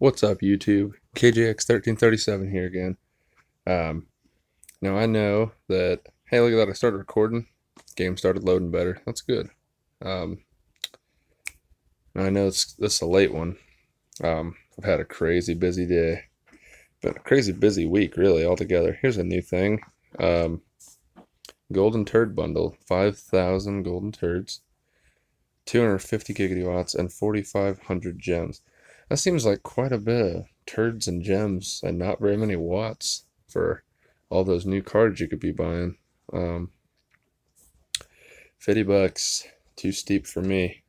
What's up, YouTube? KJX1337 here again. Um, Now I know that, hey, look at that, I started recording. Game started loading better. That's good. Um, now I know this is a late one. I've had a crazy busy day. Been a crazy busy week, really, altogether. Here's a new thing. Um, Golden Turd Bundle. 5,000 golden turds. 250 gigawatts and 4,500 gems. That seems like quite a bit of turds and gems and not very many watts for all those new cards you could be buying. 50 bucks, too steep for me.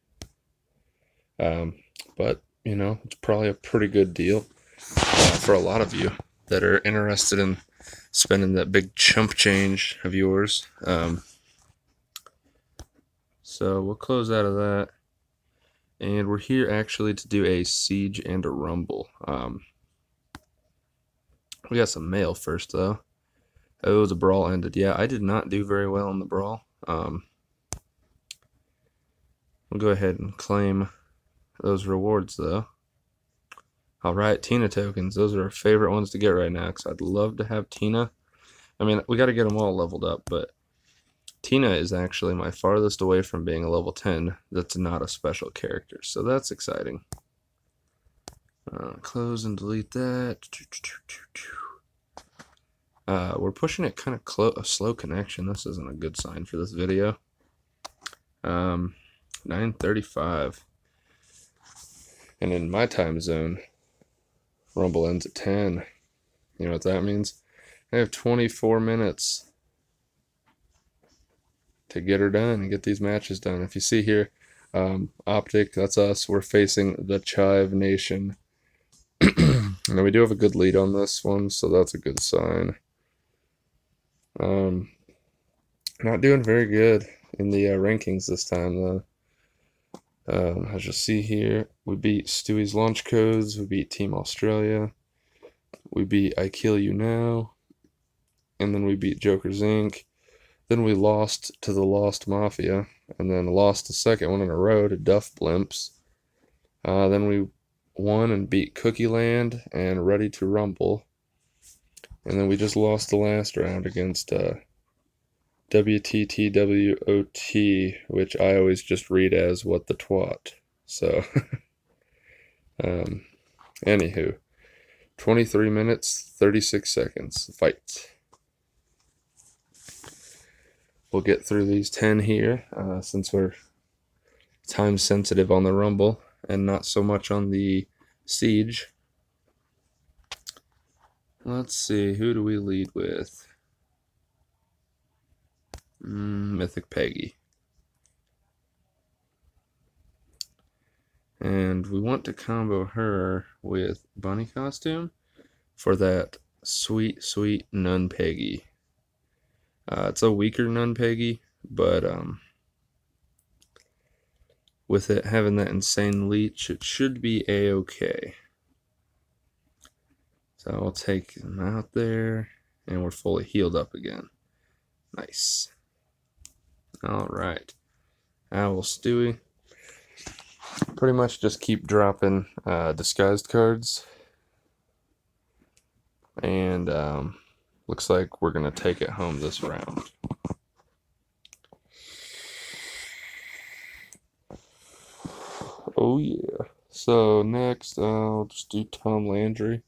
But, you know, it's probably a pretty good deal for a lot of you that are interested in spending that big chump change of yours. So we'll close out of that. And we're here actually to do a siege and a rumble. We got some mail first, though. Oh, the brawl ended. Yeah, I did not do very well in the brawl. We'll go ahead and claim those rewards, though. Alright, Tina tokens. Those are our favorite ones to get right now, because I'd love to have Tina. I mean, we got to get them all leveled up, but Tina is actually my farthest away from being a level 10 that's not a special character, so that's exciting. Close and delete that. We're pushing it kind of a slow connection. This isn't a good sign for this video. 9:35. And in my time zone, Rumble ends at 10. You know what that means? I have 24 minutes to get her done and get these matches done. If you see here, Optic, that's us. We're facing the Chive Nation. Now we do have a good lead on this one, so that's a good sign. Not doing very good in the rankings this time, though. As you'll see here, we beat Stewie's Launch Codes, we beat Team Australia, we beat I Kill You Now, and then we beat Joker's Inc. Then we lost to the Lost Mafia, and then lost the second one in a row to Duff Blimps. Then we won and beat Cookie Land and Ready to Rumble. And then we just lost the last round against WTTWOT, which I always just read as what the twat. So, anywho, 23 minutes, 36 seconds. Fight. We'll get through these 10 here, since we're time sensitive on the Rumble and not so much on the Siege. Let's see, who do we lead with? Mythic Peggy. And we want to combo her with Bunny Costume for that sweet, sweet Nun Peggy. It's a weaker Nun Peggy, but with it having that insane leech, it should be a-okay. So I'll take them out there, and we're fully healed up again. Nice. Alright. Owl Stewie. Pretty much just keep dropping disguised cards. And looks like we're going to take it home this round. Oh yeah. So next, I'll just do Tom Landry.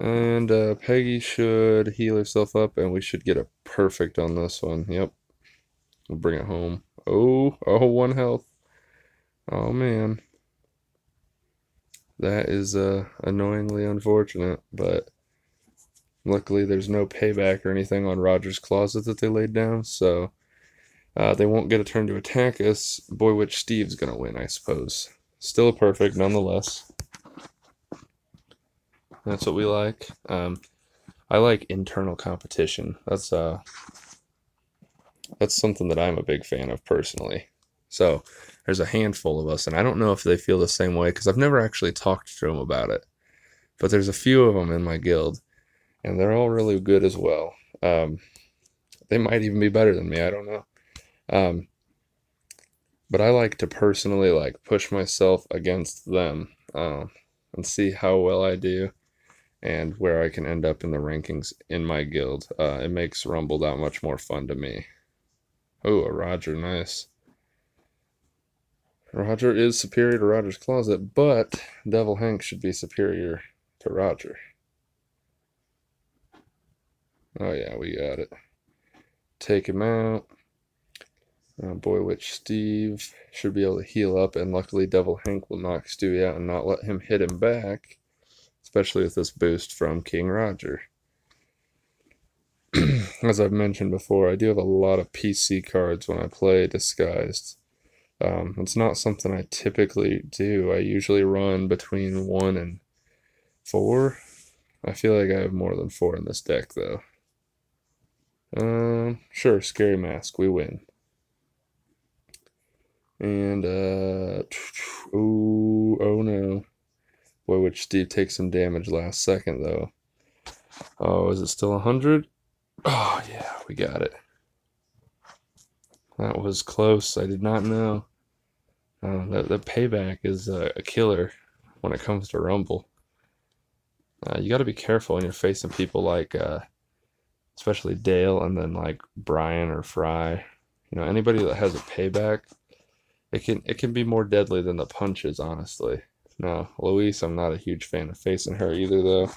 And Peggy should heal herself up, and we should get a perfect on this one. Yep. We'll bring it home. Oh, 1 health. Oh, man. That is annoyingly unfortunate, but luckily there's no payback or anything on Roger's Closet that they laid down, so they won't get a turn to attack us. Boy Witch Steve's going to win, I suppose. Still a perfect, nonetheless. That's what we like. I like internal competition. That's something that I'm a big fan of personally. So there's a handful of us, and I don't know if they feel the same way, because I've never actually talked to them about it. But there's a few of them in my guild, and they're all really good as well. They might even be better than me, I don't know. But I like to personally push myself against them. and see how well I do and where I can end up in the rankings in my guild. It makes Rumble that much more fun to me. Oh, a Roger, nice. Roger is superior to Roger's Closet, but Devil Hank should be superior to Roger. Oh yeah, we got it. Take him out. Boy Witch Steve should be able to heal up, and luckily Devil Hank will knock Stewie out and not let him hit him back, especially with this boost from King Roger. As I've mentioned before, I do have a lot of PC cards when I play Disguised. It's not something I typically do. I usually run between 1 and 4. I feel like I have more than 4 in this deck, though. Sure, Scary Mask, we win. And, oh no. Boy, which Steve takes some damage last second, though. Oh, is it still 100? Oh, yeah, we got it. That was close. I did not know. The payback is a killer when it comes to Rumble. You got to be careful when you're facing people like, especially Dale, and then like Brian or Fry. You know, anybody that has a payback, it can be more deadly than the punches, honestly. No, Louise, I'm not a huge fan of facing her either, though.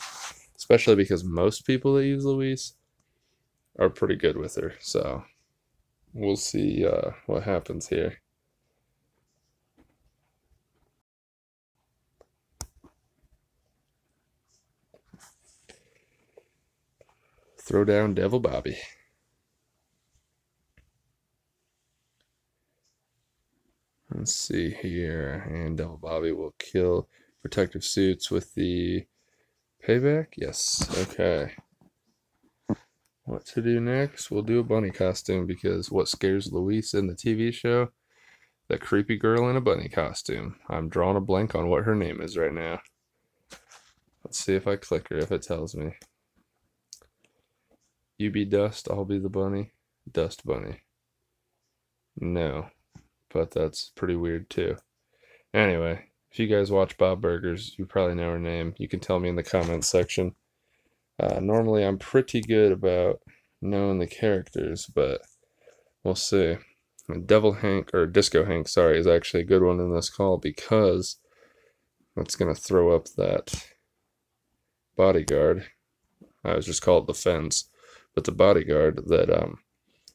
Especially because most people that use Louise are pretty good with her. So we'll see what happens here. Throw down Devil Bobby. Let's see here. And Devil Bobby will kill Protective Suits with the payback. Yes. Okay. What to do next? We'll do a bunny costume, because what scares Luis in the TV show? The creepy girl in a bunny costume. I'm drawing a blank on what her name is right now. Let's see if I click her, if it tells me. You be Dust, I'll be the bunny. Dust Bunny. No, but that's pretty weird too. Anyway, if you guys watch Bob Burgers, you probably know her name. You can tell me in the comments section. Normally I'm pretty good about knowing the characters, but we'll see. Devil Hank, or Disco Hank, sorry, is actually a good one in this call, because that's going to throw up that bodyguard. I was just called the fence, but the bodyguard that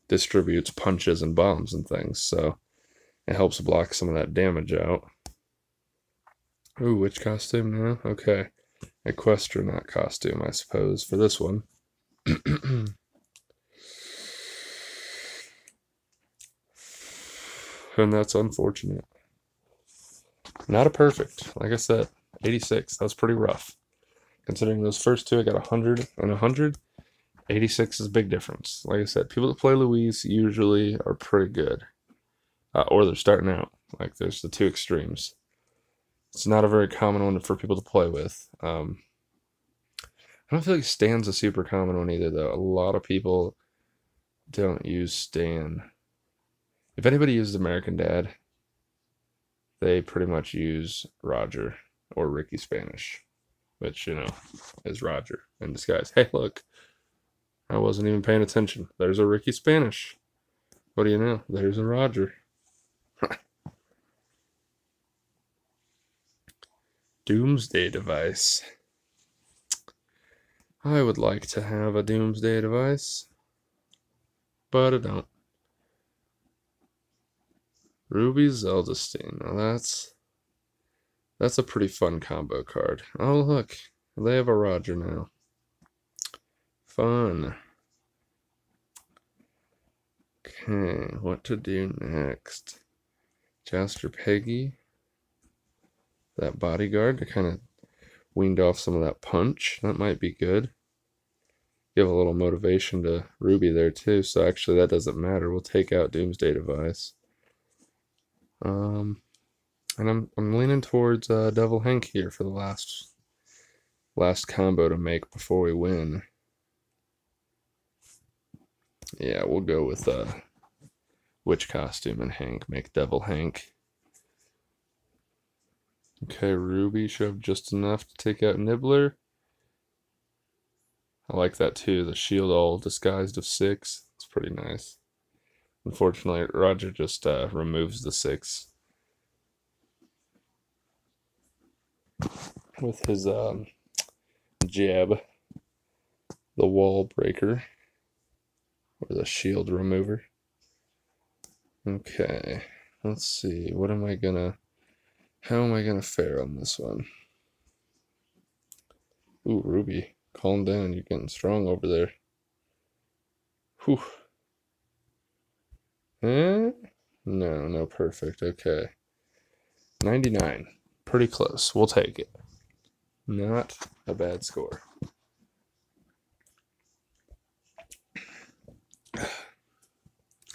distributes punches and bombs and things, so it helps block some of that damage out. Ooh, which costume now? Okay. Equestronaut costume, I suppose, for this one. And that's unfortunate. Not a perfect. Like I said, 86. That was pretty rough. Considering those first two, I got 100 and 100. 86 is a big difference. Like I said, people that play Louise usually are pretty good. Or they're starting out. Like, there's the two extremes. It's not a very common one for people to play with. I don't feel like Stan's a super common one either, though. A lot of people don't use Stan. If anybody uses American Dad, they pretty much use Roger or Ricky Spanish, which, you know, is Roger in disguise. Hey, look, I wasn't even paying attention. There's a Ricky Spanish. What do you know? There's a Roger. Doomsday device. I would like to have a Doomsday device, but I don't. Ruby Zeldestein. Now that's a pretty fun combo card. Oh, look, they have a Roger now. Fun. Okay, what to do next? Jaster Peggy. That bodyguard to kind of weaned off some of that punch. That might be good. Give a little motivation to Ruby there too. So actually that doesn't matter. We'll take out Doomsday Device. And I'm leaning towards Devil Hank here for the last combo to make before we win. Yeah, we'll go with Witch Costume and Hank. Make Devil Hank. Okay, Ruby should have just enough to take out Nibbler. I like that too, the shield all disguised of 6. It's pretty nice. Unfortunately, Roger just removes the 6 with his jab, the wall breaker, or the shield remover. Okay, let's see. How am I gonna fare on this one? Ooh, Ruby, calm down. You're getting strong over there. Whew. Eh? No, no, perfect. Okay. 99. Pretty close. We'll take it. Not a bad score.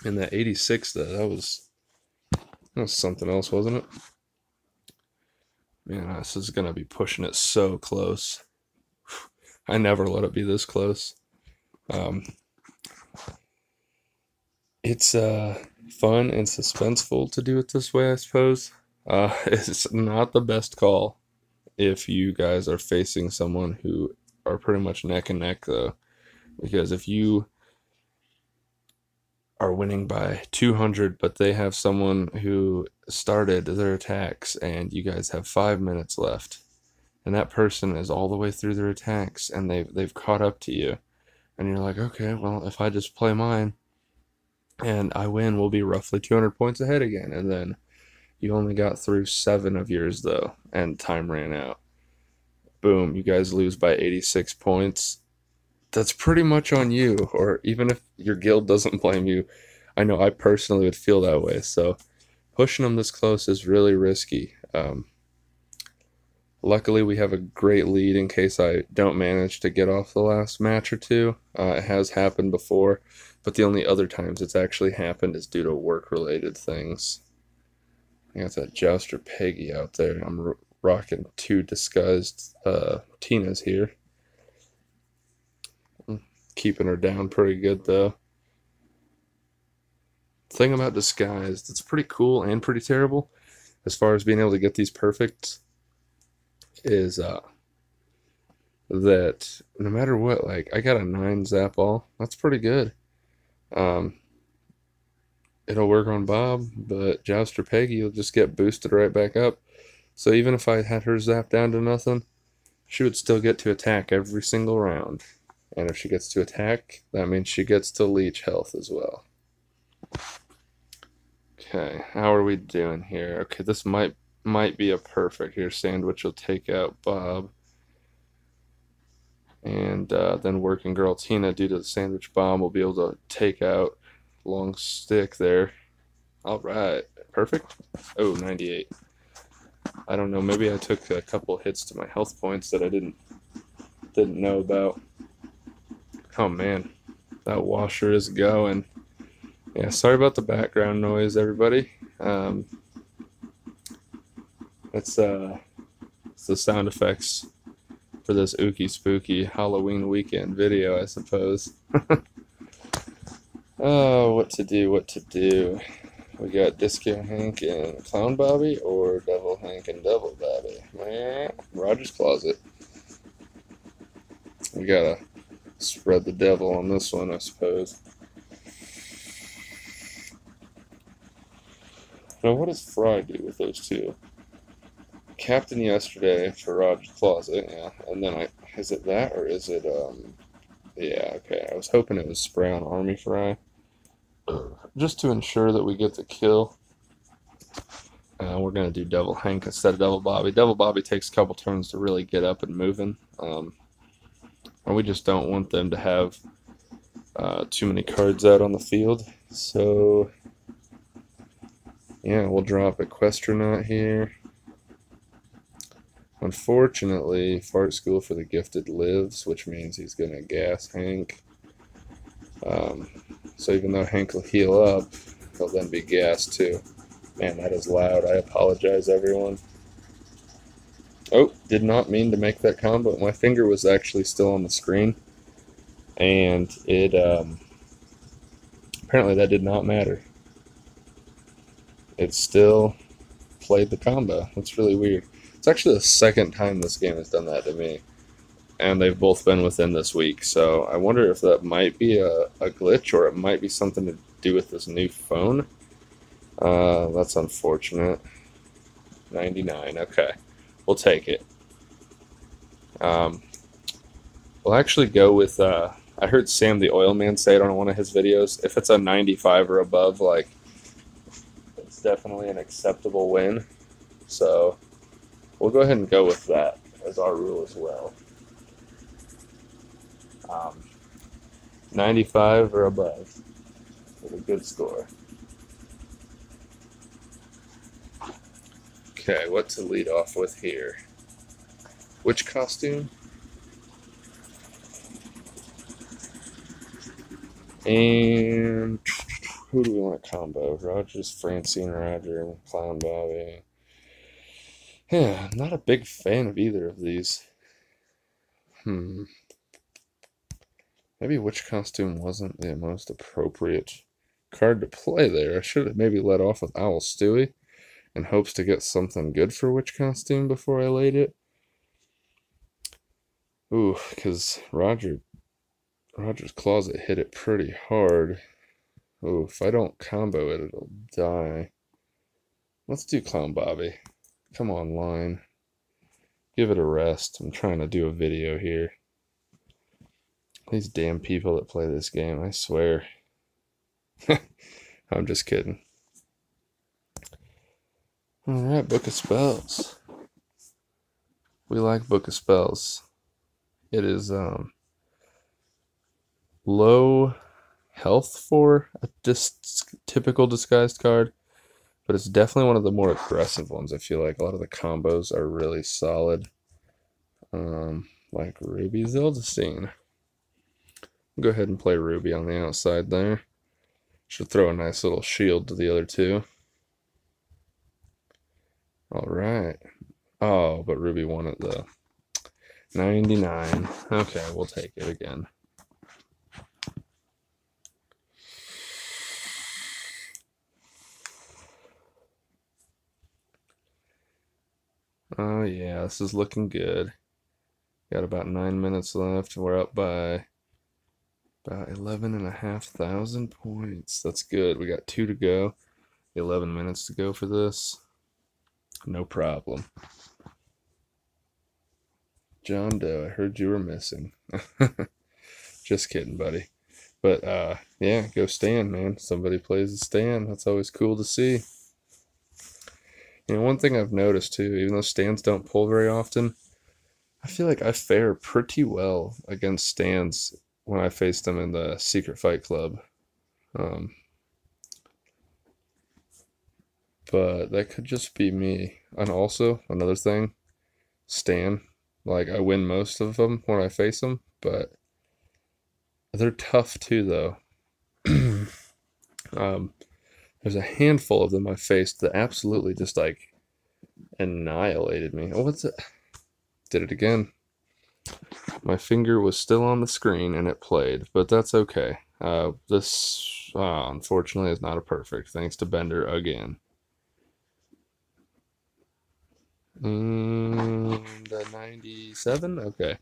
And that 86, though, that was something else, wasn't it? Man, this is going to be pushing it so close. I never let it be this close. It's fun and suspenseful to do it this way, I suppose. It's not the best call if you guys are facing someone who are pretty much neck and neck, though. Because if you are winning by 200, but they have someone who started their attacks and you guys have 5 minutes left, and that person is all the way through their attacks and they've caught up to you, and you're like, okay, well, if I just play mine and I win, we'll be roughly 200 points ahead again. And then you only got through 7 of yours, though, and time ran out. Boom, you guys lose by 86 points. That's pretty much on you, or even if your guild doesn't blame you, I know I personally would feel that way. So pushing them this close is really risky. Luckily, we have a great lead in case I don't manage to get off the last match or two. It has happened before, but the only other times it's actually happened is due to work-related things. I got that Jouster Peggy out there. I'm rocking 2 disguised Tinas here. Keeping her down pretty good, though. Thing about disguised, it's pretty cool and pretty terrible as far as being able to get these perfect, is that no matter what, like, I got a 9 zap all. That's pretty good. It'll work on Bob, but Jouster Peggy will just get boosted right back up. So even if I had her zap down to nothing, she would still get to attack every single round. And if she gets to attack, that means she gets to leech health as well. Okay, how are we doing here? Okay, this might be a perfect here. Sandwich will take out Bob. And then Working Girl Tina, due to the sandwich bomb, will be able to take out Long Stick there. Alright, perfect. Oh, 98. I don't know, maybe I took a couple hits to my health points that I didn't know about. Oh man, that washer is going. Yeah, sorry about the background noise, everybody. It's the sound effects for this ooky spooky Halloween weekend video, I suppose. Oh, what to do. We got Disco Hank and Clown Bobby, or Devil Hank and Devil Bobby. Man, Roger's Closet. We gotta spread the devil on this one, I suppose. Now, what does Fry do with those two? Captain yesterday for Roger's Closet, yeah. And then is it that, or is it, yeah, okay. I was hoping it was spray on Army Fry, just to ensure that we get the kill. We're going to do Devil Hank instead of Devil Bobby. Devil Bobby takes a couple turns to really get up and moving. And we just don't want them to have too many cards out on the field. So, yeah, we'll drop Equestronaut here. Unfortunately, Fart School for the Gifted lives, which means he's going to gas Hank. So even though Hank will heal up, he'll then be gassed too. Man, that is loud. I apologize, everyone. Oh, did not mean to make that combo. My finger was actually still on the screen, and it apparently that did not matter. It still played the combo. That's really weird. It's actually the second time this game has done that to me. And they've both been within this week. So I wonder if that might be a glitch or it might be something to do with this new phone. That's unfortunate. 99. Okay. We'll take it. We'll actually go with, I heard Sam the Oil Man say it on one of his videos. If it's a 95 or above, like, it's definitely an acceptable win. So we'll go ahead and go with that as our rule as well. 95 or above with a good score. Okay, what to lead off with here? Which costume? And who do we want to combo? Rogers, Francine, Roger, Clown Bobby. Yeah, I'm not a big fan of either of these. Maybe which costume wasn't the most appropriate card to play there. I should have maybe let off with Owl Stewie in hopes to get something good for which costume before I laid it. Ooh, because Roger's Closet hit it pretty hard. Ooh, if I don't combo it, it'll die. Let's do Clown Bobby. Come on, line. Give it a rest. I'm trying to do a video here. These damn people that play this game, I swear. I'm just kidding. Alright, Book of Spells. We like Book of Spells. It is low health for a typical disguised card, but it's definitely one of the more aggressive ones. I feel like a lot of the combos are really solid. Like Ruby Zildestein. Go ahead and play Ruby on the outside there. Should throw a nice little shield to the other two. Alright. Oh, but Ruby won it though. 99. Okay, we'll take it again. Oh yeah, this is looking good. Got about 9 minutes left. We're up by about 11,500 points. That's good. We got 2 to go. 11 minutes to go for this. No problem. John Doe, I heard you were missing. Just kidding, buddy. But yeah, go Stan, man. Somebody plays a Stan. That's always cool to see. You know, one thing I've noticed too, even though Stans don't pull very often, I feel like I fare pretty well against Stans when I face them in the Secret Fight Club. But that could just be me. And also, another thing, Stan, like I win most of them when I face them, but they're tough too, though. There's a handful of them I faced that absolutely just like annihilated me. Oh, what's it? Did it again. My finger was still on the screen and it played, but that's okay. This, unfortunately, is not a perfect, thanks to Bender again. And a 97? Okay.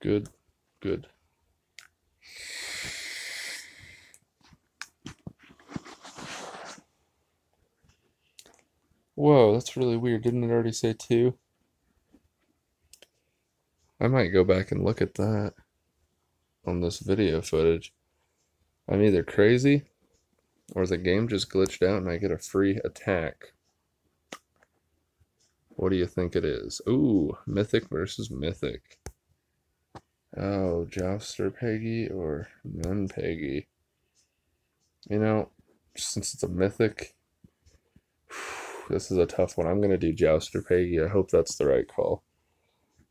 Good, good. Whoa, that's really weird. Didn't it already say 2? I might go back and look at that on this video footage. I'm either crazy or the game just glitched out and I get a free attack. What do you think it is? Ooh, Mythic versus Mythic. Oh, Jouster Peggy or Nun Peggy? You know, since it's a Mythic, this is a tough one. I'm going to do Jouster Peggy. I hope that's the right call.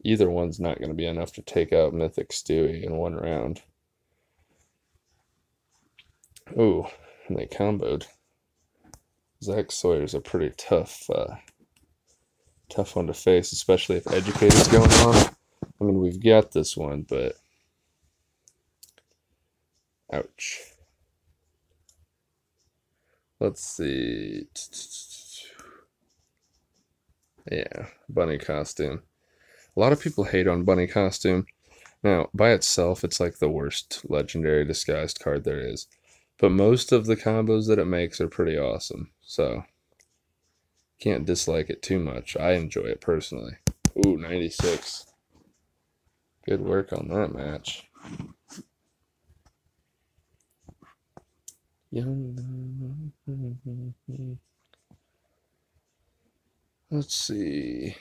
Either one's not going to be enough to take out Mythic Stewie in one round. Ooh, and they comboed. Zach Sawyer's a pretty tough one to face, especially if Educator's going on. I mean, we've got this one, but ouch. Let's see. Yeah, bunny costume. A lot of people hate on bunny costume. Now, by itself, it's like the worst legendary disguised card there is. But most of the combos that it makes are pretty awesome. So, can't dislike it too much. I enjoy it personally. Ooh, 96. Good work on that match. Let's see.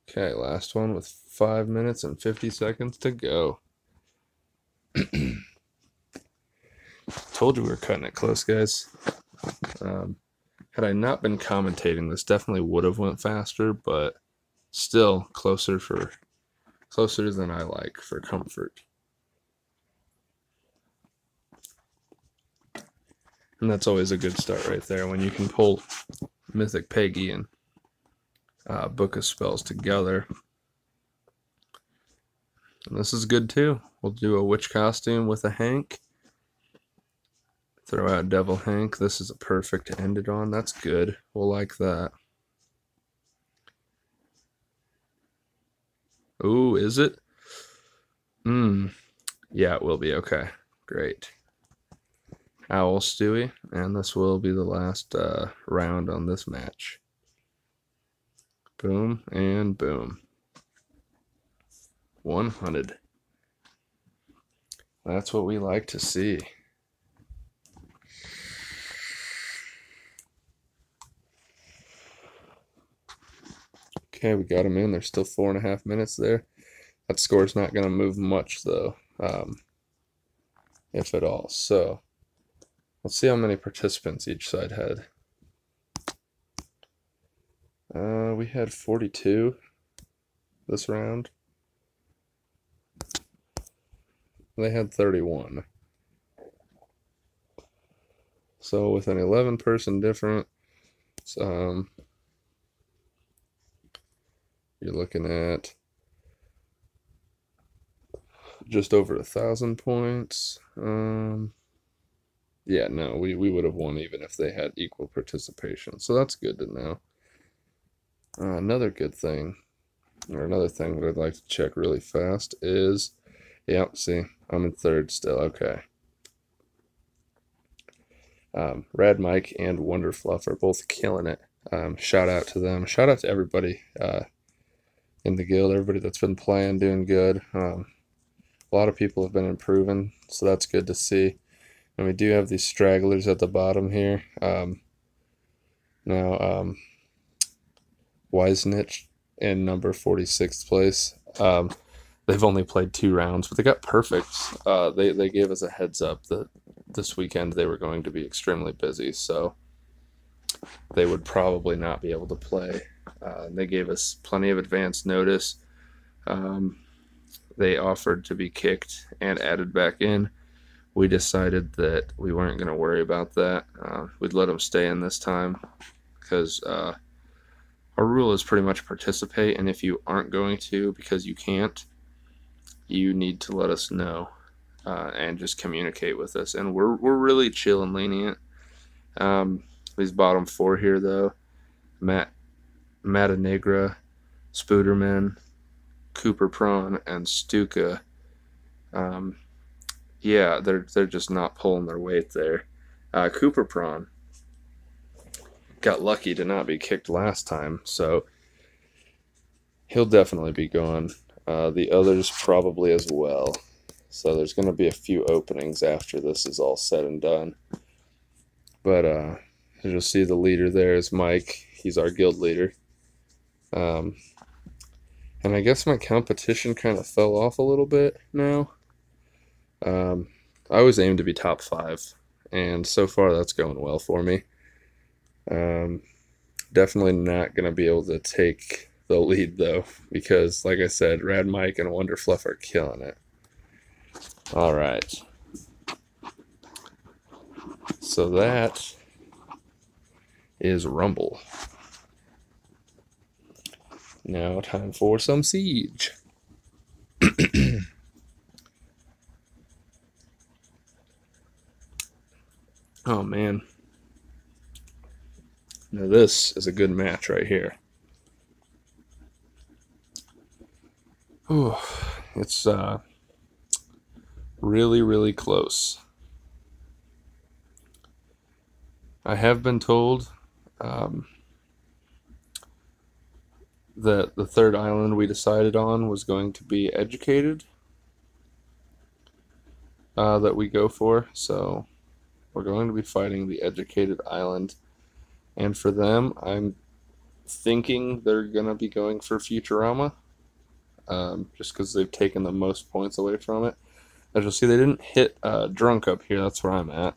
Okay, last one with 5 minutes and 50 seconds to go. Told you we were cutting it close, guys. Had I not been commentating, this definitely would have went faster, but still closer than I like for comfort. And that's always a good start right there when you can pull Mythic Peggy and Book of Spells together. And this is good too. We'll do a witch costume with a Hank. Throw out Devil Hank. This is a perfect to end it on. That's good. We'll like that. Ooh, is it? Yeah, it will be. Okay, great. Owl Stewie, and this will be the last round on this match. Boom and boom. 100. That's what we like to see. Okay, we got him in. There's still 4.5 minutes there. That score's not going to move much, though, if at all. So, let's see how many participants each side had. We had 42 this round. They had 31. So with an 11-person difference, you're looking at just over 1,000 points. Yeah, no, we would have won even if they had equal participation. So that's good to know. Another good thing, or another thing that I'd like to check really fast is, yeah, see, I'm in third still. Okay. Rad Mike and Wonderfluff are both killing it. Shout out to them. Shout out to everybody in the guild, everybody that's been playing, doing good. A lot of people have been improving, so that's good to see. And we do have these stragglers at the bottom here. Now, Wisenich in number 46th place. They've only played 2 rounds, but they got perfects. They gave us a heads up that this weekend they were going to be extremely busy, so they would probably not be able to play. They gave us plenty of advance notice. They offered to be kicked and added back in. We decided that we weren't going to worry about that. We'd let them stay in this time because our rule is pretty much participate, and if you aren't going to because you can't, you need to let us know and just communicate with us. And we're really chill and lenient. These bottom 4 here, though, Matanegra, Spooderman, Cooper Prawn, and Stuka. Yeah, they're just not pulling their weight there. Cooper Prawn got lucky to not be kicked last time, so he'll definitely be gone. The others probably as well. So there's going to be a few openings after this is all said and done. But as you'll see, the leader there is Mike. He's our guild leader. And I guess my competition kind of fell off a little bit now. I always aim to be top 5, and so far that's going well for me. Definitely not going to be able to take the lead, though, because, like I said, Rad Mike and Wonderfluff are killing it. All right. So that is Rumble. Now time for some Siege. Oh man, now this is a good match right here. Ooh, it's really, really close. I have been told um, that the third island we decided on was going to be Educated, that we go for. So we're going to be fighting the Educated island. And for them, I'm thinking they're going to be going for Futurama, just because they've taken the most points away from it. As you'll see, they didn't hit Drunk up here. That's where I'm at.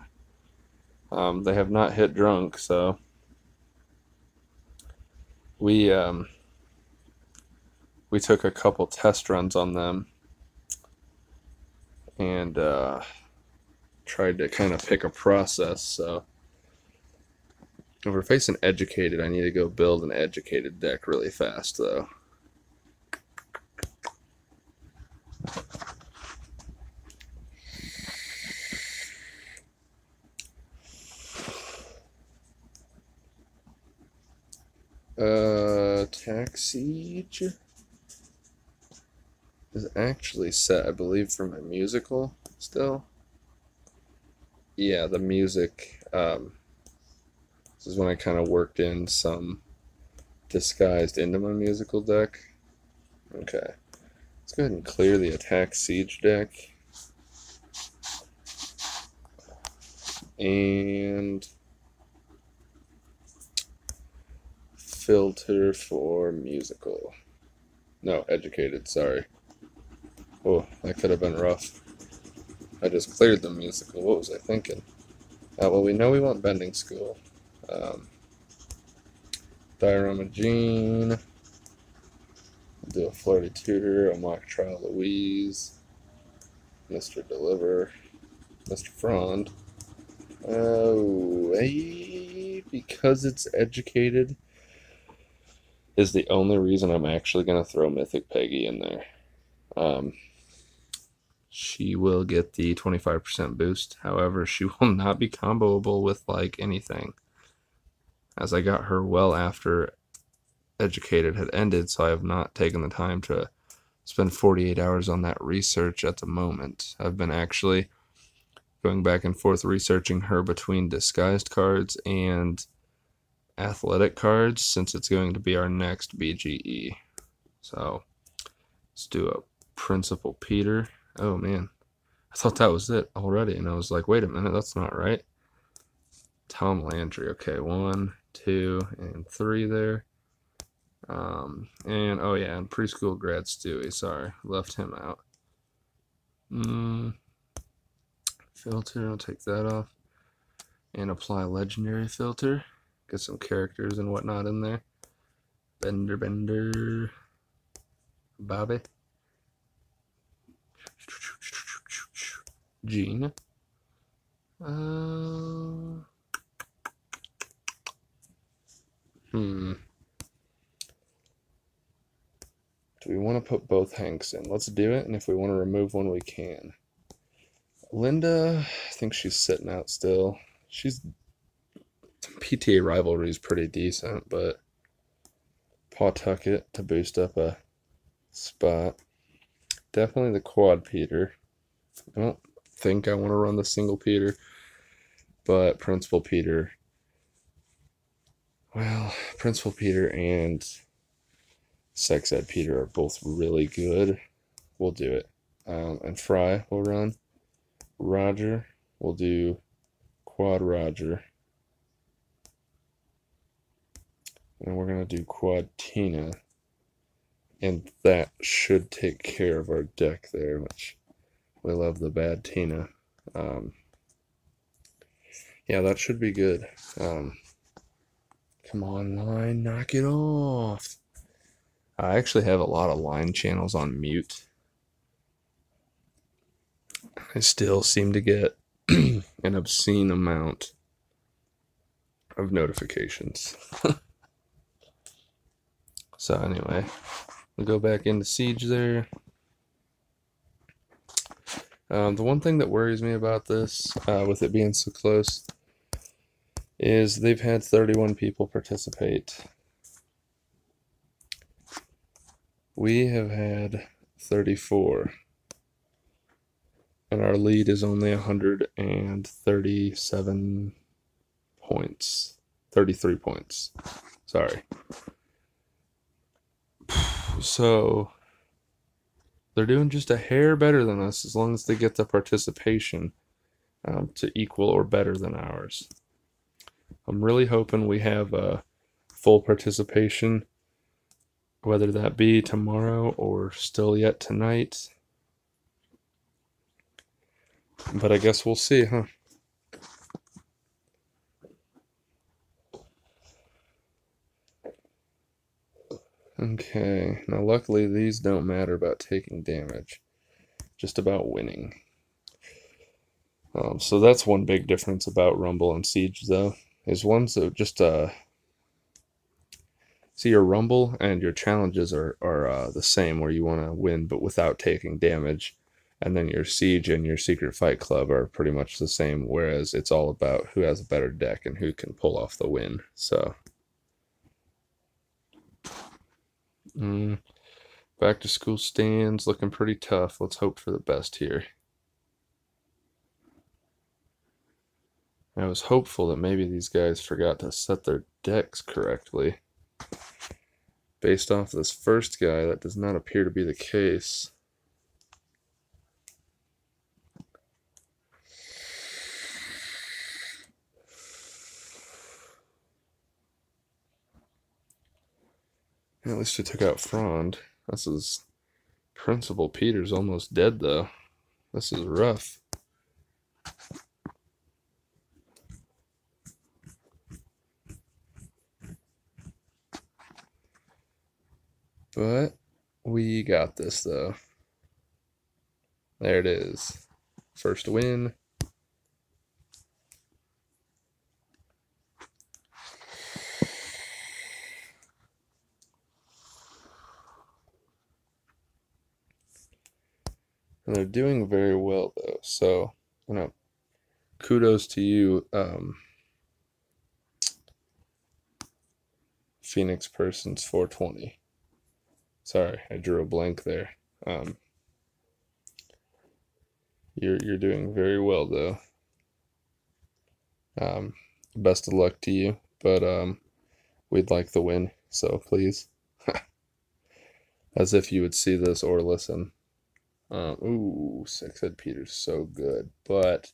They have not hit Drunk, so we we took a couple test runs on them and tried to kind of pick a process. So if we're facing Educated, I need to go build an Educated deck really fast, though. Attack Siege is actually set, I believe, for my musical still. Yeah, the music. This is when I kind of worked in some disguised into my musical deck. Okay, let's go ahead and clear the Attack Siege deck. And filter for musical. No, Educated, sorry. Oh, that could have been rough. I just cleared the musical. What was I thinking? Well, we know we want Bending School. Diorama Jean. We'll do a Flirty Tutor, a Mock Trial Louise, Mr. Deliver, Mr. Frond. Oh, because it's Educated is the only reason I'm actually going to throw Mythic Peggy in there. She will get the 25% boost. However, she will not be comboable with like anything, as I got her well after Educated had ended, so I have not taken the time to spend 48 hours on that research at the moment. I've been actually going back and forth researching her between disguised cards and athletic cards, since it's going to be our next BGE. So let's do a Principal Peter. Oh man, I thought that was it already, and I was like, wait a minute, that's not right. Tom Landry. Okay, 1, 2, and 3 there. And oh yeah, and Preschool Grad Stewie. Sorry, left him out. Filter, I'll take that off. And apply Legendary Filter. Get some characters and whatnot in there. Bender. Bobby. Gene. Do we want to put both Hanks in? Let's do it, and if we want to remove one, we can. Linda, I think she's sitting out still. She's PTA rivalry is pretty decent, but Pawtucket to boost up a spot. Definitely the Quad Peter. I don't think I want to run the single Peter, but Principal Peter. Well, Principal Peter and Sex Ed Peter are both really good. We'll do it. And Fry will run. Roger, we'll do Quad Roger. And we're going to do Quad Tina. And that should take care of our deck there, which we love the bad Tina. Yeah, that should be good. Come on, line, knock it off. I actually have a lot of line channels on mute. I still seem to get an obscene amount of notifications. So anyway, we'll go back into Siege there. The one thing that worries me about this, with it being so close, is they've had 31 people participate. We have had 34. And our lead is only 137 points. 33 points. Sorry. So they're doing just a hair better than us as long as they get the participation to equal or better than ours. I'm really hoping we have a full participation, whether that be tomorrow or still yet tonight. But I guess we'll see, huh? Okay, now luckily these don't matter about taking damage, just about winning. So that's one big difference about Rumble and Siege, though, is one's just see, your Rumble and your challenges are the same, where you want to win but without taking damage, and then your Siege and your Secret Fight Club are pretty much the same, whereas it's all about who has a better deck and who can pull off the win. So back to school stands looking pretty tough. Let's hope for the best here. I was hopeful that maybe these guys forgot to set their decks correctly. Based off this first guy, that does not appear to be the case. At least he took out Frond. This is Principal Peter's almost dead, though. This is rough. But we got this, though. There it is. First win. And they're doing very well, though. So, kudos to you, Phoenix Persons 420. Sorry, I drew a blank there. You're doing very well, though. Best of luck to you, but we'd like the win, so please. As if you would see this or listen. Ooh, Six-Head Peter's so good, but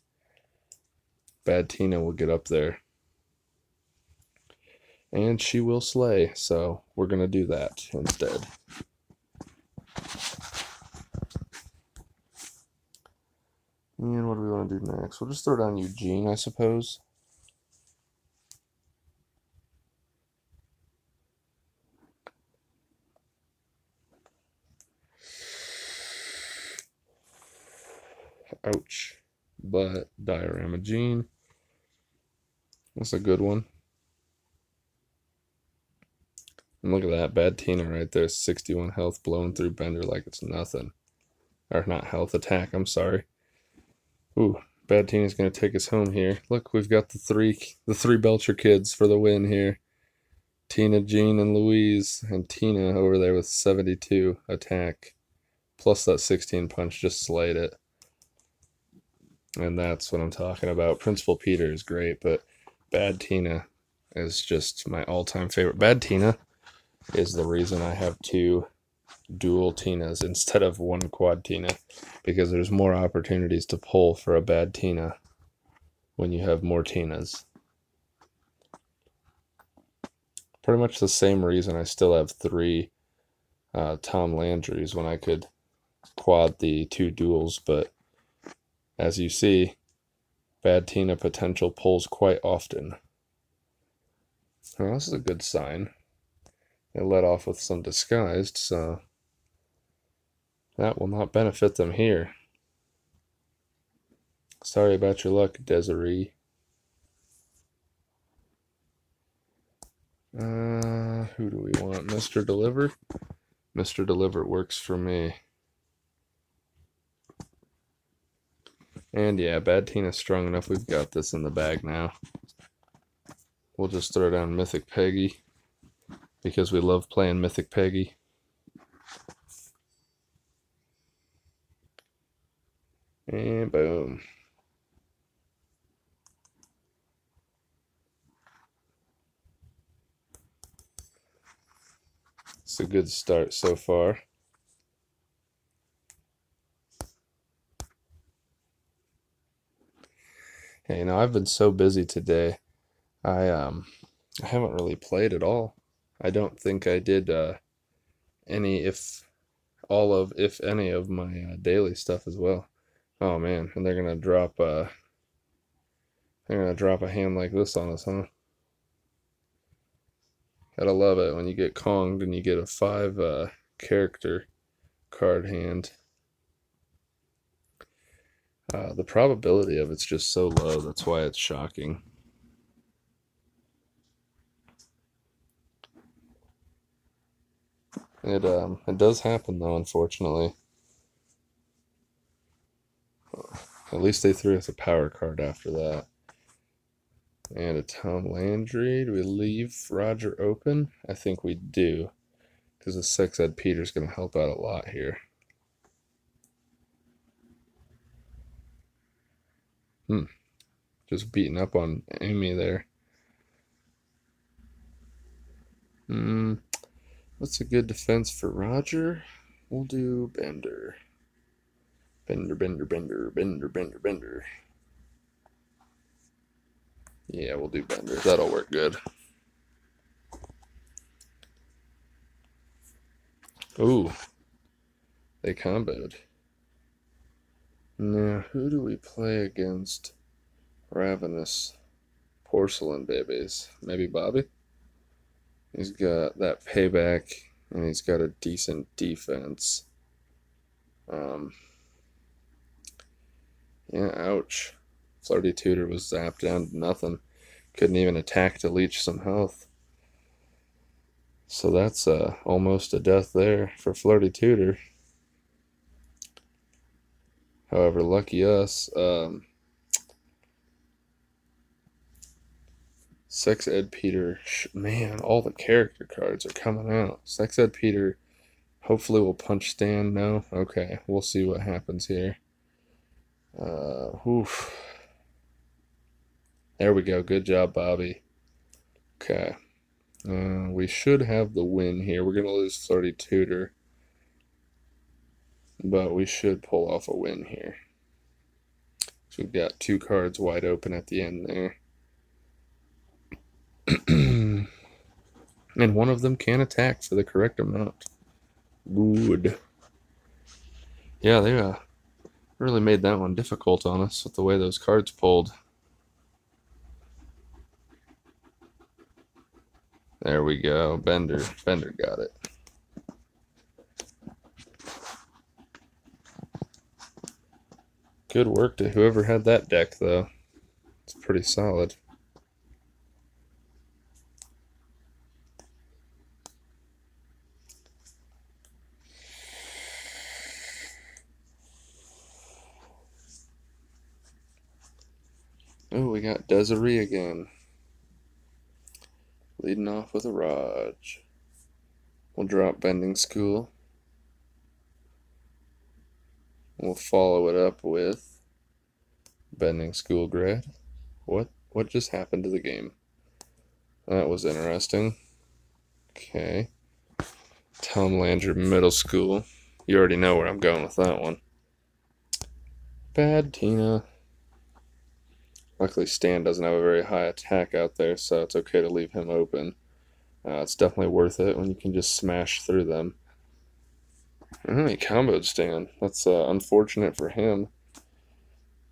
Bad Tina will get up there. And she will slay, so we're going to do that instead. And what do we want to do next? We'll just throw down Eugene, I suppose. Ouch. But Diorama Gene. That's a good one. And look at that. Bad Tina right there. 61 health, blowing through Bender like it's nothing. Or not health, attack, I'm sorry. Ooh, Bad Tina's going to take us home here. Look, we've got the three Belcher kids for the win here. Tina, Jean, and Louise. And Tina over there with 72 attack. Plus that 16 punch just slayed it. And that's what I'm talking about. Principal Peter is great, but Bad Tina is just my all-time favorite. Bad Tina is the reason I have 2 dual Tinas instead of 1 quad Tina, because there's more opportunities to pull for a Bad Tina when you have more Tinas. Pretty much the same reason I still have 3 Tom Landrys when I could quad the 2 duals, but as you see, Bad Tina potential pulls quite often. Well, this is a good sign. They let off with some disguised, so that will not benefit them here. Sorry about your luck, Desiree. Who do we want? Mr. Deliver? Mr. Deliver works for me. And yeah, Bad Tina's strong enough. We've got this in the bag now. we'll just throw down Mythic Peggy because we love playing Mythic Peggy. And boom. It's a good start so far. Hey, you know, I've been so busy today. I haven't really played at all. I don't think I did any, if any of my daily stuff as well. Oh man, and they're gonna drop a hand like this on us, huh? Gotta love it when you get Konged and you get a 5 character card hand. The probability of it's just so low, that's why it's shocking. It does happen though, unfortunately. At least they threw us a power card after that. And a Tom Landry. Do we leave Roger open? I think we do, because the 6 Ed Peter's going to help out a lot here. Just beating up on Amy there. What's a good defense for Roger? We'll do Bender. Bender, Bender, Bender, Bender, Bender, Bender. Yeah, we'll do Bender. That'll work good. Ooh. They comboed. Now, who do we play against Ravenous Porcelain Babies? Maybe Bobby? He's got that payback, and he's got a decent defense. Yeah, ouch. Flirty Tutor was zapped down to nothing. Couldn't even attack to leech some health. So that's almost a death there for Flirty Tutor. However, lucky us, Sex Ed Peter, man, all the character cards are coming out. Sex Ed Peter hopefully will punch Stan. No? Okay, we'll see what happens here. Oof. There we go. Good job, Bobby. Okay. We should have the win here. We're going to lose Flirty Tutor, but we should pull off a win here. So we've got 2 cards wide open at the end there. And one of them can attack for the correct amount. Good. Yeah, they really made that one difficult on us with the way those cards pulled. There we go. Bender got it. Good work to whoever had that deck, though. It's pretty solid. Oh, we got Desiree again. Leading off with a Raj. We'll drop Bending School. We'll follow it up with Bending School Grad. What just happened to the game? That was interesting. Okay. Tom Landry Middle School. You already know where I'm going with that one. Bad Tina. Luckily, Stan doesn't have a very high attack out there, so it's okay to leave him open. It's definitely worth it when you can just smash through them. He comboed Stan. That's unfortunate for him,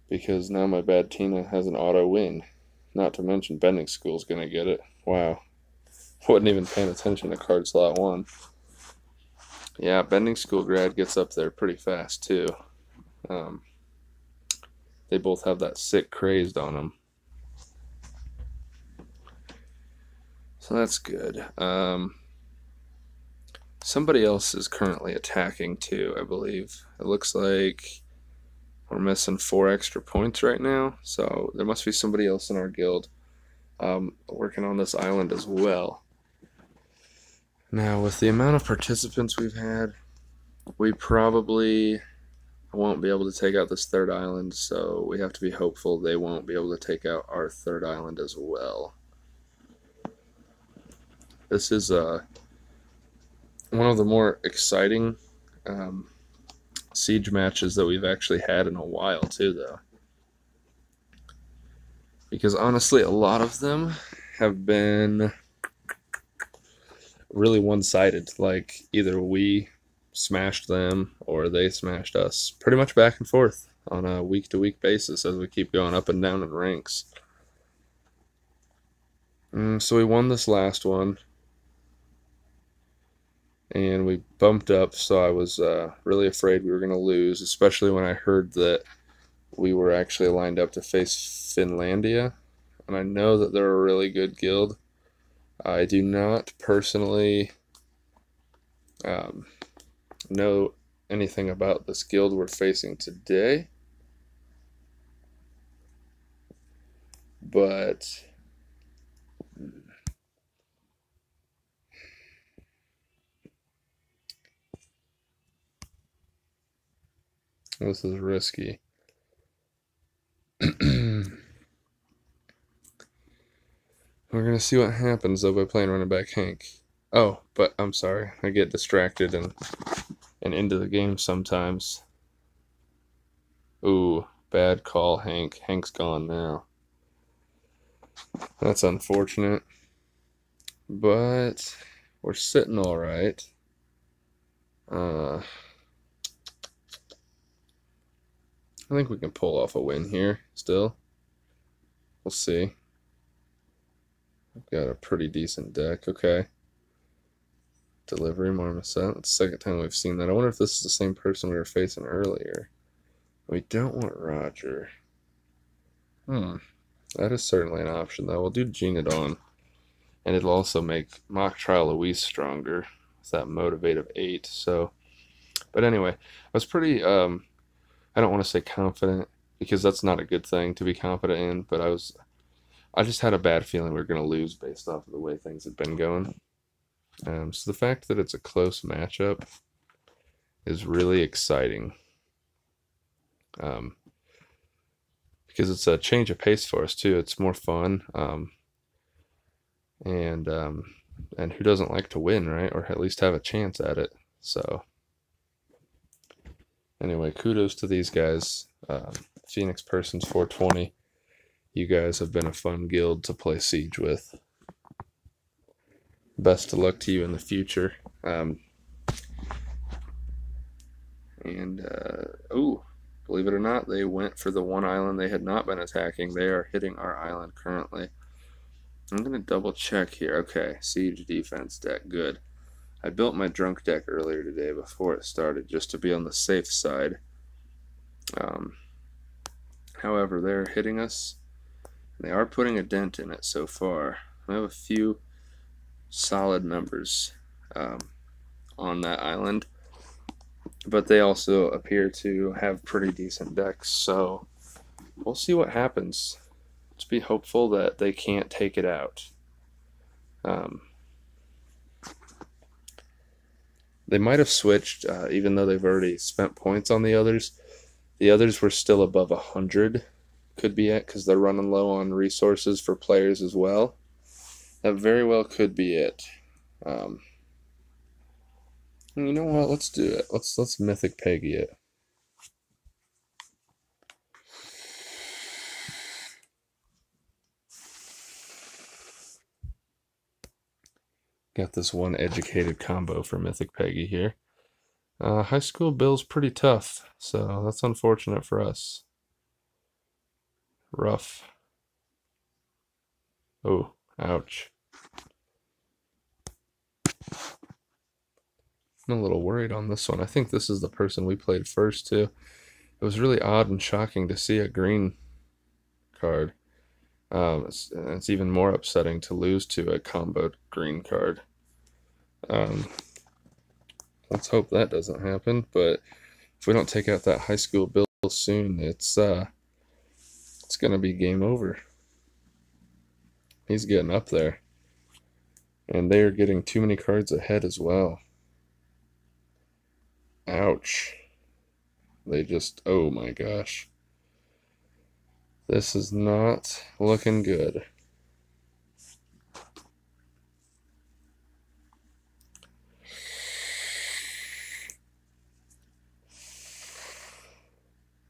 because now my bad Tina has an auto win. Not to mention Bending School's going to get it. Wow. Wasn't even paying attention to card slot 1. Yeah, Bending School Grad gets up there pretty fast, too. They both have that sick crazed on them. So that's good. Somebody else is currently attacking too, I believe. It looks like we're missing 4 extra points right now, so there must be somebody else in our guild. working on this island as well. Now, with the amount of participants we've had, we probably won't be able to take out this third island, so we have to be hopeful they won't be able to take out our third island as well. This is one of the more exciting siege matches that we've actually had in a while too, though, because honestly a lot of them have been really one-sided. Like either we smashed them or they smashed us, pretty much back and forth on a week-to-week basis as we keep going up and down in ranks. So we won this last one and we bumped up, so I was really afraid we were going to lose, especially when I heard that we were actually lined up to face Finlandia, and I know that they're a really good guild. I do not personally know anything about this guild we're facing today, but this is risky. We're going to see what happens, though, by playing running back Hank. Oh, but I'm sorry. I get distracted and into the game sometimes. Ooh, bad call, Hank. Hank's gone now. That's unfortunate. But we're sitting all right. I think we can pull off a win here still. We'll see. I've got a pretty decent deck. Okay. Delivery Marmoset. That's the second time we've seen that. I wonder if this is the same person we were facing earlier. We don't want Roger. That is certainly an option, though. We'll do Genodon. And it'll also make Mock Trial Louise stronger with that Motivate of 8. So, but anyway, I was pretty, I don't want to say confident, because that's not a good thing to be confident in, but I just had a bad feeling we were going to lose based off of the way things had been going. So the fact that it's a close matchup is really exciting, because it's a change of pace for us too. It's more fun, and who doesn't like to win, right? Or at least have a chance at it. So anyway, kudos to these guys. Phoenix Persons 420. You guys have been a fun guild to play Siege with. Best of luck to you in the future. Oh, believe it or not, they went for the one island they had not been attacking. They are hitting our island currently. I'm going to double check here. Okay, Siege defense deck, good. I built my drunk deck earlier today before it started just to be on the safe side. However, they're hitting us. They are putting a dent in it so far. I have a few solid members on that island, but they also appear to have pretty decent decks, so we'll see what happens. Let's be hopeful that they can't take it out. They might have switched, even though they've already spent points on the others. The others were still above 100. Could be it, because they're running low on resources for players as well. That very well could be it. You know what? Let's do it. Let's Mythic Peggy it. Got this one educated combo for Mythic Peggy here. High school Bill's pretty tough, so that's unfortunate for us. Rough. Oh, ouch. I'm a little worried on this one. I think this is the person we played first, too. It was really odd and shocking to see a green card. It's even more upsetting to lose to a comboed green card. Let's hope that doesn't happen, but if we don't take out that high school Bill soon, it's going to be game over. He's getting up there. And they are getting too many cards ahead as well. Ouch. They just, oh my gosh. This is not looking good.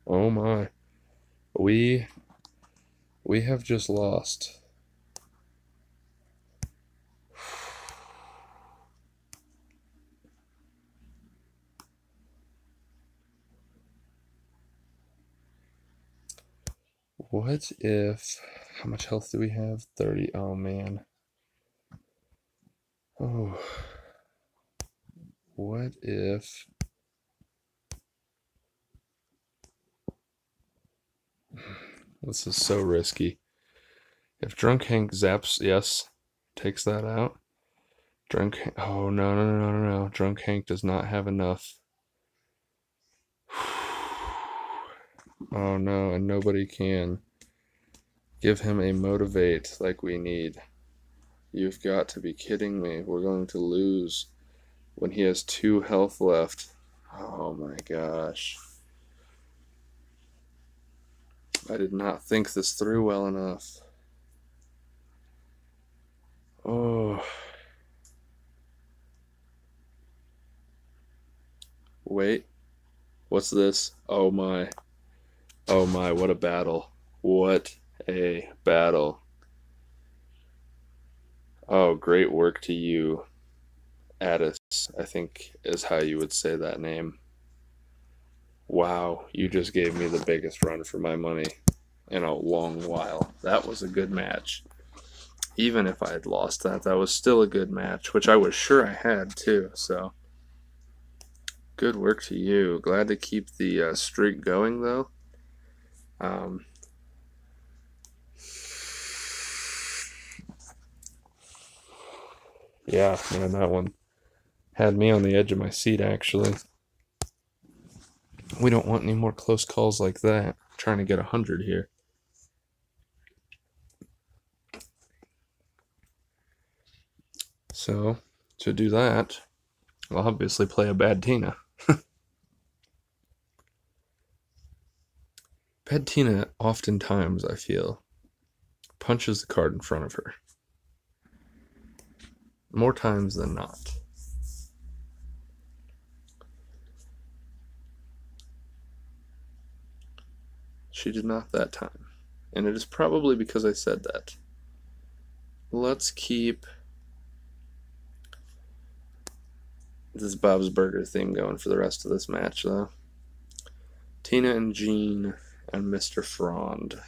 Oh my. We have just lost. What if, how much health do we have? 30. Oh man. Oh. What if, this is so risky. If Drunk Hank zaps, yes, takes that out. Oh no. Drunk Hank does not have enough. Oh no, and nobody can give him a motivate like we need. You've got to be kidding me. We're going to lose when he has 2 health left. Oh my gosh. I did not think this through well enough. Oh. Wait. What's this? Oh my. Oh my, what a battle. What a battle. Oh, great work to you. Addis, I think is how you would say that name. Wow, you just gave me the biggest run for my money in a long while. That was a good match. Even if I had lost that, that was still a good match, which I was sure I had too, so good work to you. Glad to keep the streak going, though. Yeah, man, that one had me on the edge of my seat, actually. We don't want any more close calls like that. I'm trying to get 100 here. So, to do that, I'll obviously play a Bad Tina. Bad Tina, oftentimes, I feel, punches the card in front of her. More times than not. She did not that time. And it is probably because I said that. Let's keep this Bob's Burger theme going for the rest of this match, though. Tina and Jean and Mr. Frond.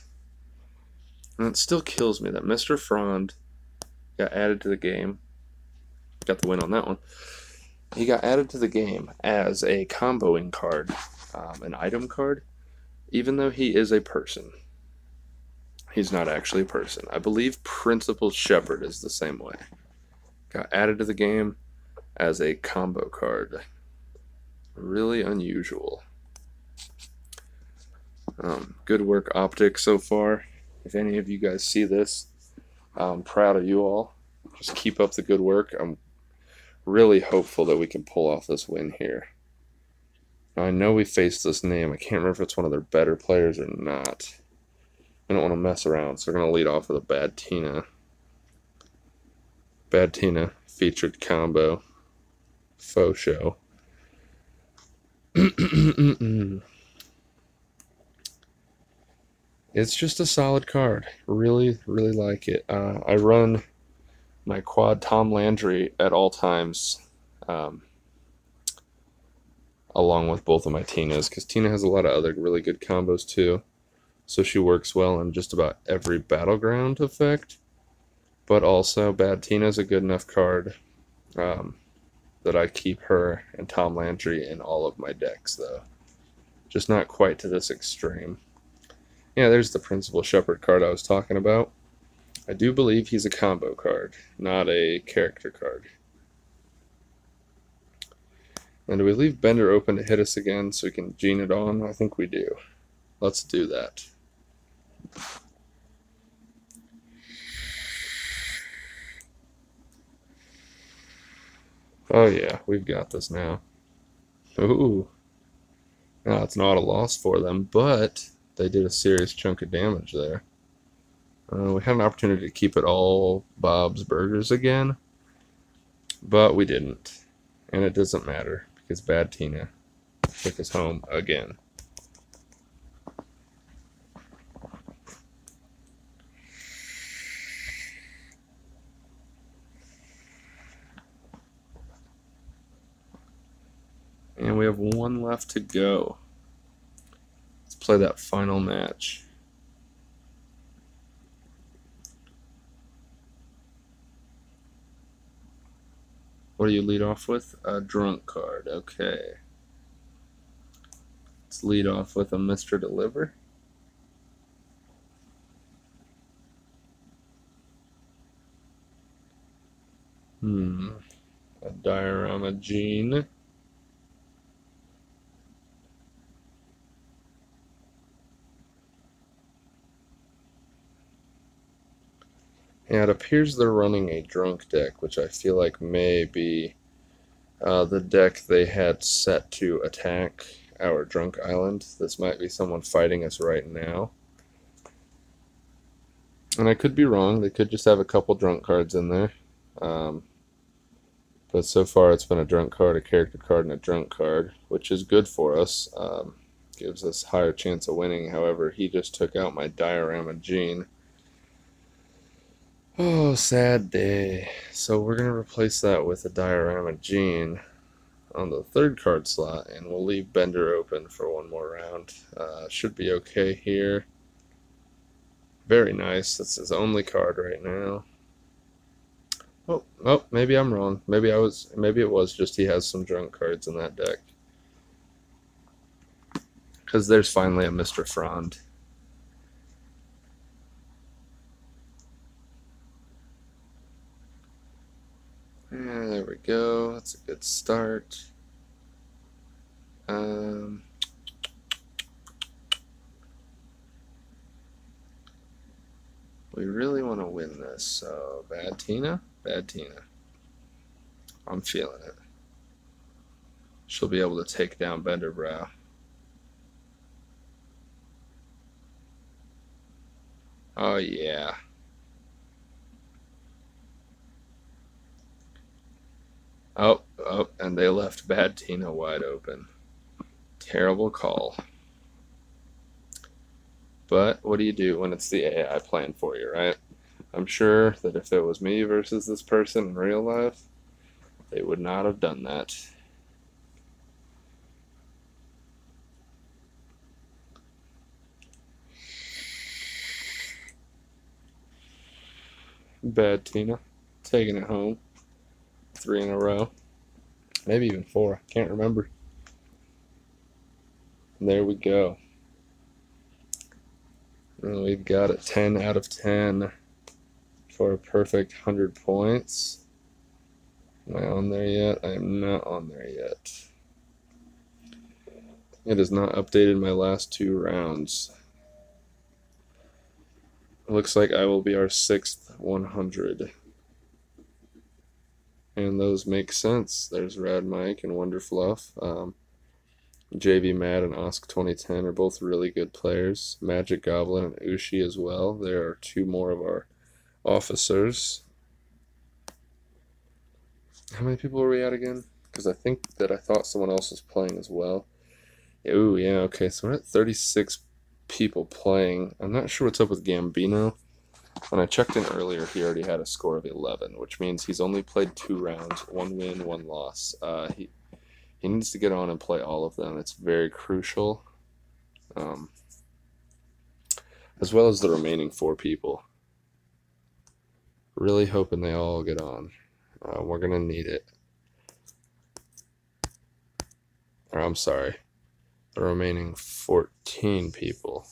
And it still kills me that Mr. Frond got added to the game. Got the win on that one. He got added to the game as a comboing card, an item card, even though he is a person. He's not actually a person. I believe Principal Shepherd is the same way. Got added to the game as a combo card. Really unusual. Good work, Optic, so far. If any of you guys see this, I'm proud of you all. Just keep up the good work. I'm really hopeful that we can pull off this win here. Now, I know we faced this name. I can't remember if it's one of their better players or not. I don't want to mess around, so we're going to lead off with a Bad Tina. Bad Tina featured combo. Faux show. It's just a solid card. Really, really like it. I run my quad Tom Landry at all times, along with both of my Tinas, because Tina has a lot of other really good combos too. So she works well in just about every battleground effect. But also, Bad Tina's a good enough card that I keep her and Tom Landry in all of my decks, though. Just not quite to this extreme. Yeah, there's the Principal Shepherd card I was talking about. I do believe he's a combo card, not a character card. And do we leave Bender open to hit us again so we can gene it on? I think we do. Let's do that. Oh yeah, we've got this now. Ooh. Now it's not a loss for them, but they did a serious chunk of damage there. We had an opportunity to keep it all Bob's Burgers again, but we didn't. And it doesn't matter because Bad Tina took us home again. And we have one left to go. Let's play that final match. What do you lead off with? A drunk card. Okay. Let's lead off with a Mr. Deliver. A Diorama Gene. Yeah, it appears they're running a drunk deck, which I feel like may be the deck they had set to attack our drunk island. This might be someone fighting us right now. And I could be wrong. They could just have a couple drunk cards in there. But so far it's been a drunk card, a character card, and a drunk card, which is good for us. Gives us higher chance of winning. However, he just took out my Diorama Gene. Oh, sad day. So we're going to replace that with a Diorama Gene on the third card slot, and we'll leave Bender open for one more round. Should be okay here. Very nice. That's his only card right now. Oh, maybe I'm wrong. Maybe it was just he has some drunk cards in that deck. Because there's finally a Mr. Frond. Yeah, there we go. That's a good start. We really want to win this, so Bad Tina? Bad Tina. I'm feeling it. She'll be able to take down Benderbrow. Oh, yeah. Oh, and they left Bad Tina wide open. Terrible call. But what do you do when it's the AI playing for you, right? I'm sure that if it was me versus this person in real life, they would not have done that. Bad Tina, taking it home. 3 in a row. Maybe even 4. Can't remember. And there we go. And we've got a 10 out of 10 for a perfect 100 points. Am I on there yet? I am not on there yet. It has not updated my last 2 rounds. It looks like I will be our 6th 100. And those make sense. There's Rad Mike and Wonder Fluff. JV Mad and Osk 2010 are both really good players. Magic Goblin and Ushi as well. There are 2 more of our officers. How many people are we at again? Because I think that I thought someone else was playing as well. Ooh, yeah, okay, so we're at 36 people playing. I'm not sure what's up with Gambino. When I checked in earlier, he already had a score of 11, which means he's only played 2 rounds, 1 win, 1 loss. He needs to get on and play all of them. It's very crucial. As well as the remaining 4 people. Really hoping they all get on. We're going to need it. Or I'm sorry. The remaining 14 people.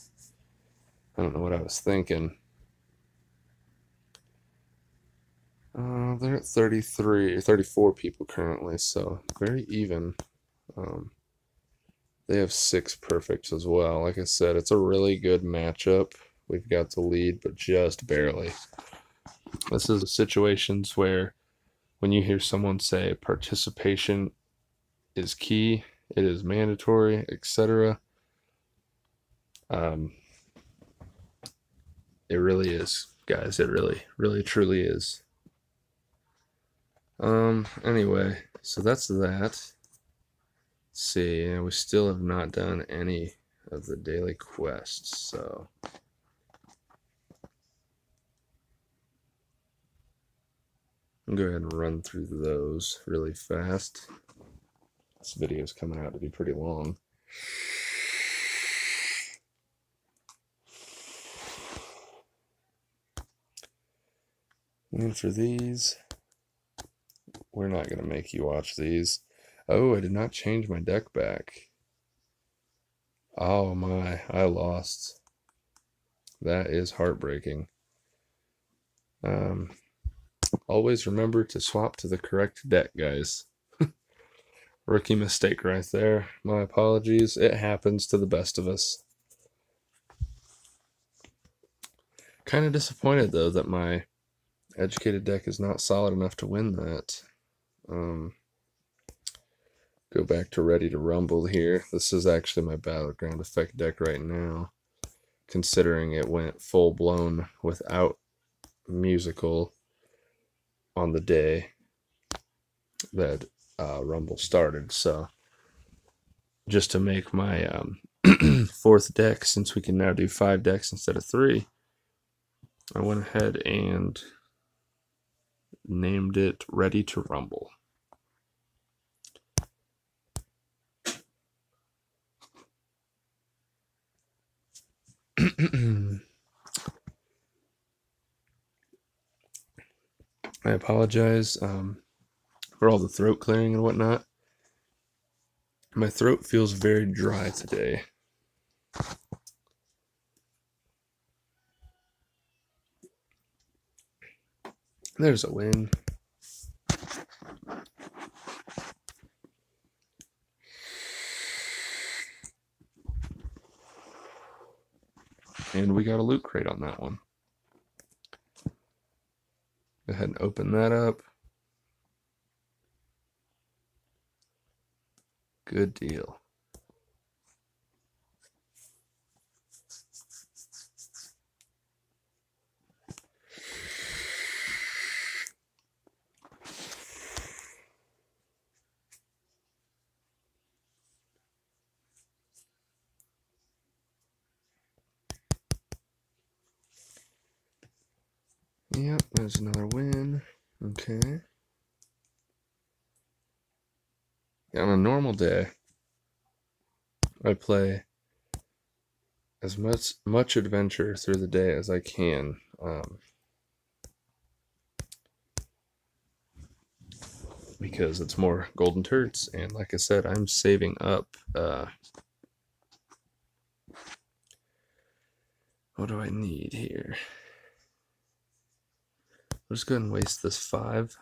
I don't know what I was thinking. They're at 34 people currently, so very even. They have 6 perfects as well. Like I said, it's a really good matchup. We've got the lead, but just barely. This is situations where when you hear someone say participation is key, it is mandatory, etc. It really is, guys. It really, really, truly is. Anyway, so that's that. Let's see, we still have not done any of the daily quests, so I'll go ahead and run through those really fast. This video is coming out to be pretty long. And for these, we're not going to make you watch these. Oh, I did not change my deck back. Oh my, I lost. That is heartbreaking. Always remember to swap to the correct deck, guys. Rookie mistake right there. My apologies. It happens to the best of us. Kind of disappointed, though, that my educated deck is not solid enough to win that. Go back to Ready to Rumble here. This is actually my Battleground Effect deck right now, considering it went full-blown without musical on the day that Rumble started. So just to make my fourth deck, since we can now do 5 decks instead of 3, I went ahead and named it Ready to Rumble. I apologize for all the throat clearing and whatnot. My throat feels very dry today. There's a win. And we got a loot crate on that one. Go ahead and open that up. Good deal. Yep, there's another win. Okay. On a normal day, I play as much adventure through the day as I can. Because it's more golden turds, and like I said, I'm saving up. What do I need here? I'll just go ahead and waste this 5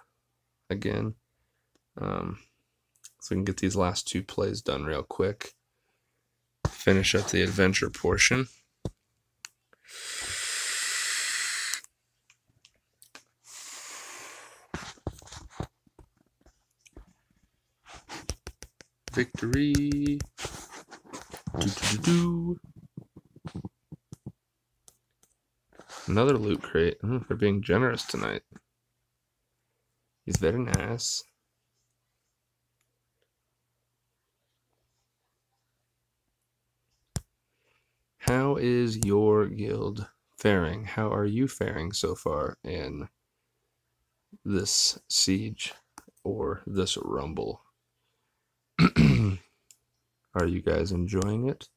again, so we can get these last 2 plays done real quick. Finish up the adventure portion. Victory. Another loot crate. They're being generous tonight. He's very nice. How is your guild faring? How are you faring so far in this siege or this rumble? Are you guys enjoying it?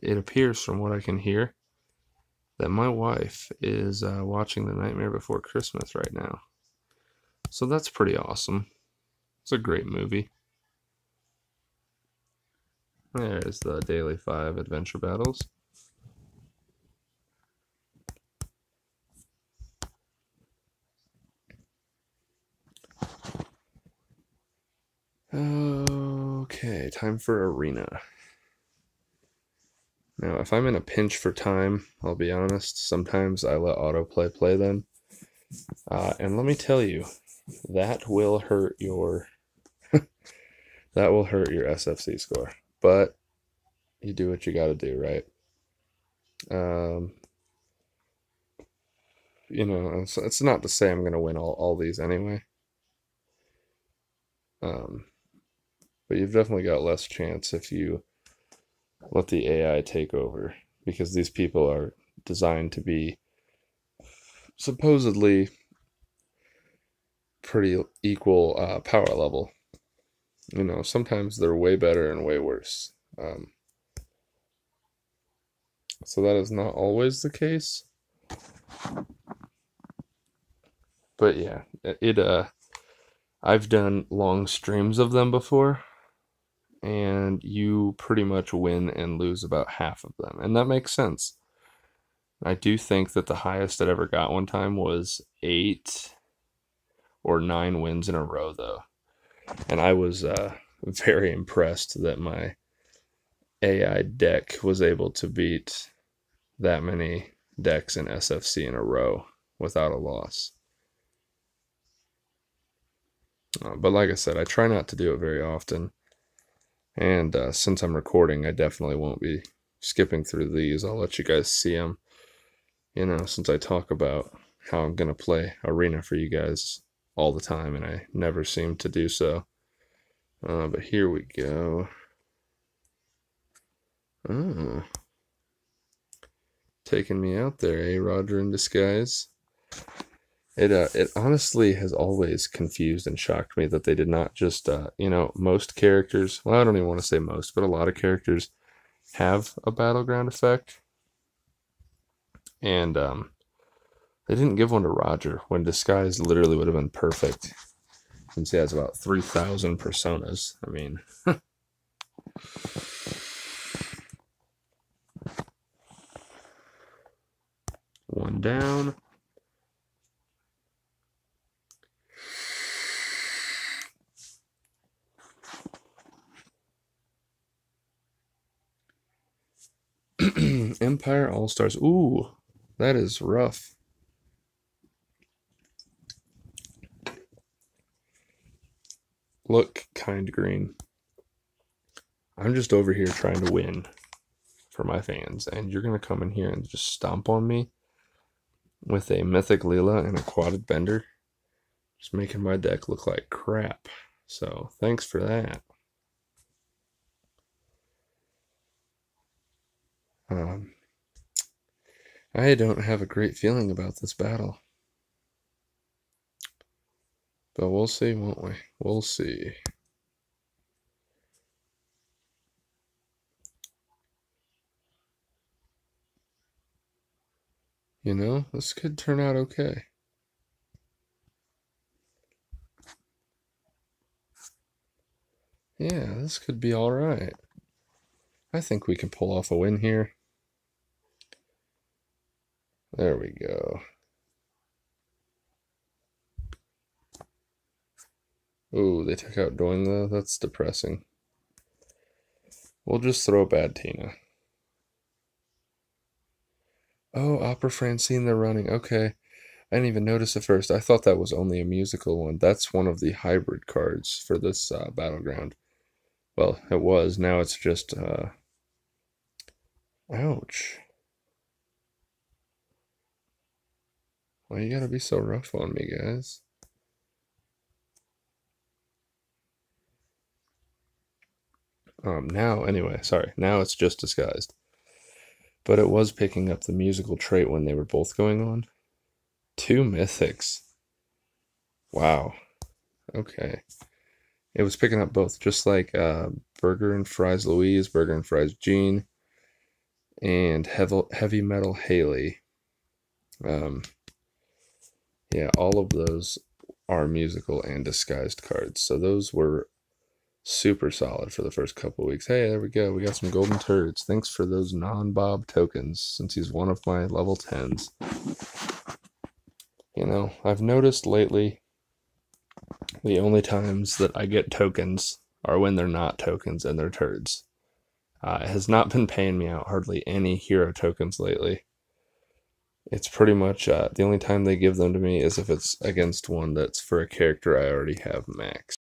It appears from what I can hear that my wife is watching The Nightmare Before Christmas right now. So that's pretty awesome. It's a great movie. There's the Daily 5 Adventure Battles. Okay, time for Arena. Now, if I'm in a pinch for time, I'll be honest, sometimes I let autoplay play them. And let me tell you, that will hurt your that will hurt your SFC score. But you do what you got to do, right? Um, it's not to say I'm going to win all these anyway. But you've definitely got less chance if you let the AI take over, because these people are designed to be supposedly pretty equal power level. Sometimes they're way better and way worse. So that is not always the case. But yeah, I've done long streams of them before, and you pretty much win and lose about half of them. And that makes sense. I do think that the highest it ever got one time was 8 or 9 wins in a row, though. And I was very impressed that my AI deck was able to beat that many decks in SFC in a row without a loss. But like I said, I try not to do it very often. And since I'm recording, I definitely won't be skipping through these. I'll let you guys see them, since I talk about how I'm going to play Arena for you guys all the time, and I never seem to do so. But here we go. Oh. Taking me out there, eh, Roger in disguise? It honestly has always confused and shocked me that they did not just, most characters, well, I don't even want to say most, but a lot of characters have a battleground effect. And they didn't give one to Roger when disguise literally would have been perfect, since he has about 3,000 personas. I mean, one down. Empire All-Stars. Ooh, that is rough. Look, kind green. I'm just over here trying to win for my fans, and you're going to come in here and just stomp on me with a Mythic Leela and a Quadded Bender, just making my deck look like crap. So, thanks for that. I don't have a great feeling about this battle. But we'll see, won't we? We'll see. This could turn out okay. Yeah, this could be alright. I think we can pull off a win here. There we go. Ooh, they took out Doing though. That's depressing. We'll just throw Bad Tina. Oh, Opera Francine, they're running. Okay. I didn't even notice at first. I thought that was only a musical one. That's one of the hybrid cards for this battleground. Well, it was. Now it's just, ouch. Why you gotta be so rough on me, guys? Anyway, sorry. Now it's just disguised. But it was picking up the musical trait when they were both going on. 2 mythics. Wow. Okay. It was picking up both, just like Burger and Fries Louise, Burger and Fries Jean, and Heavy Metal Haley. Yeah, all of those are musical and disguised cards. So those were super solid for the first couple weeks. Hey, there we go. We got some golden turds. Thanks for those non-Bob tokens, since he's one of my level 10s. I've noticed lately the only times that I get tokens are when they're not tokens and they're turds. It has not been paying me out hardly any hero tokens lately. It's pretty much the only time they give them to me is if it's against one that's for a character I already have maxed.